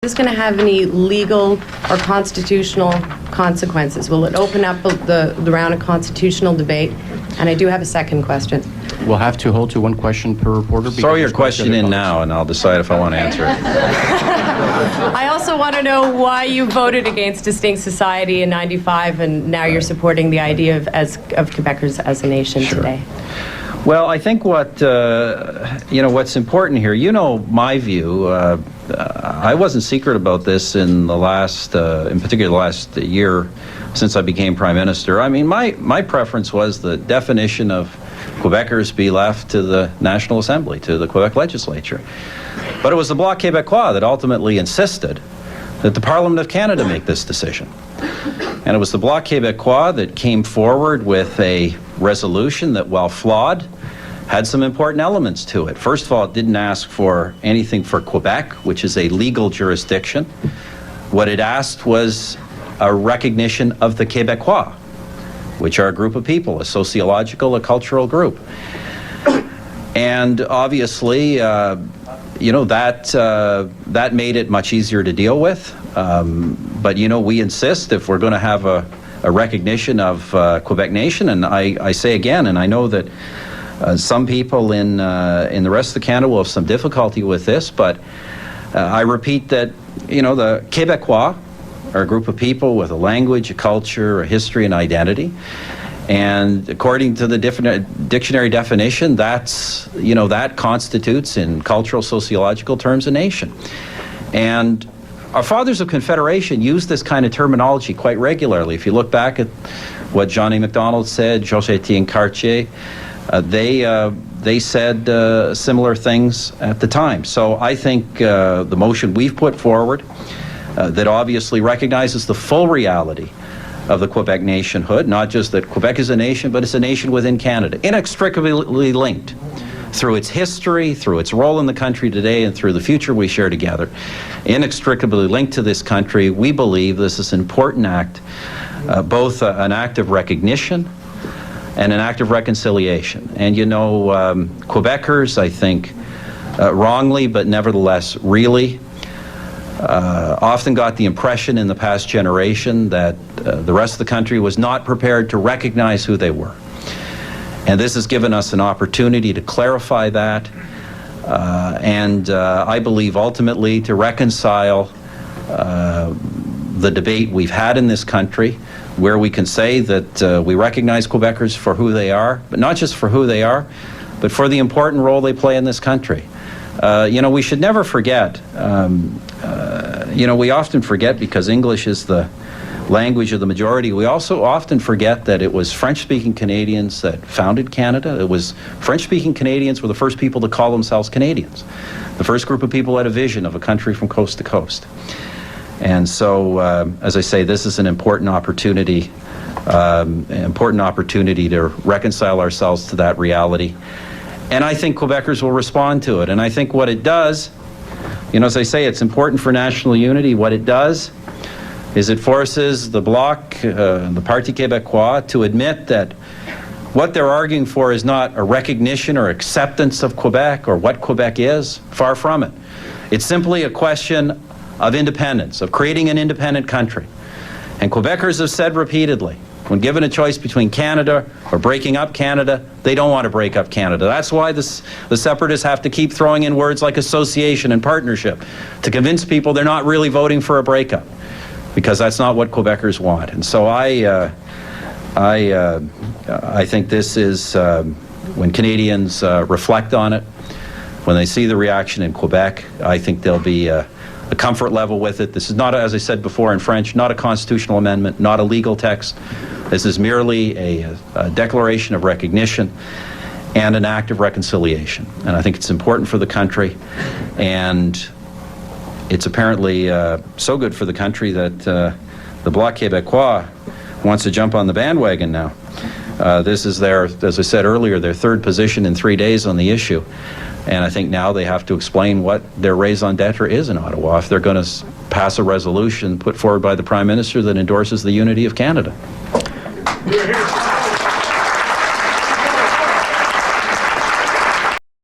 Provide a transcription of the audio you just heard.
Is this going to have any legal or constitutional consequences? Will it open up the round of constitutional debate? And I do have a second question. We'll have to hold to one question per reporter. Throw your question in now, and I'll decide if I want to answer it. I also want to know why you voted against Distinct Society in '95, and now you're supporting the idea of Quebecers as a nation today. Well, I think what's important here, my view. I wasn't secret about this in the last, in particular, the last year since I became Prime Minister. I mean, my preference was the definition of Quebecers be left to the National Assembly, to the Quebec legislature. But it was the Bloc Québécois that ultimately insisted that the Parliament of Canada make this decision. And it was the Bloc Québécois that came forward with a resolution that, while flawed, had some important elements to it. First of all, it didn't ask for anything for Quebec, which is a legal jurisdiction. What it asked was a recognition of the Québécois, which are a group of people, a sociological, a cultural group. And obviously, that made it much easier to deal with. But, we insist, if we're going to have a recognition of Quebec nation, and I say again, and I know that some people in the rest of Canada will have some difficulty with this, but I repeat that, the Québécois are a group of people with a language, a culture, a history, and identity. And according to the dictionary definition, that constitutes, in cultural, sociological terms, a nation. And our fathers of Confederation used this kind of terminology quite regularly. If you look back at what Johnny MacDonald said, Georges-Étienne Cartier, they said similar things at the time. So I think the motion we've put forward that obviously recognizes the full reality of the Quebec nationhood, not just that Quebec is a nation, but it's a nation within Canada, inextricably linked through its history, through its role in the country today, and through the future we share together. Inextricably linked to this country, we believe this is an important act, both an act of recognition and an act of reconciliation. And Quebecers, I think, wrongly, but nevertheless really, often got the impression in the past generation that the rest of the country was not prepared to recognize who they were. And this has given us an opportunity to clarify that, and I believe ultimately to reconcile the debate we've had in this country, where we can say that we recognize Quebecers for who they are, but not just for who they are, but for the important role they play in this country. We should never forget, we often forget because English is the language of the majority. We also often forget that it was French-speaking Canadians that founded Canada. It was French-speaking Canadians were the first people to call themselves Canadians. The first group of people had a vision of a country from coast to coast. And so, as I say, this is an important opportunity to reconcile ourselves to that reality. And I think Quebecers will respond to it. And I think what it does, as I say, it's important for national unity. What it does is it forces the Bloc, the Parti Québécois, to admit that what they're arguing for is not a recognition or acceptance of Quebec or what Quebec is. Far from it. It's simply a question of independence, of creating an independent country. And Quebecers have said repeatedly, when given a choice between Canada or breaking up Canada, they don't want to break up Canada. That's why the separatists have to keep throwing in words like association and partnership to convince people they're not really voting for a breakup, because that's not what Quebecers want. And so I think this is, when Canadians reflect on it, when they see the reaction in Quebec, I think there'll be a comfort level with it. This is not, as I said before in French, not a constitutional amendment, not a legal text. This is merely a declaration of recognition and an act of reconciliation. And I think it's important for the country, and it's apparently so good for the country that the Bloc Québécois wants to jump on the bandwagon now. This is their, as I said earlier, their third position in 3 days on the issue. And I think now they have to explain what their raison d'etre is in Ottawa if they're going to pass a resolution put forward by the Prime Minister that endorses the unity of Canada.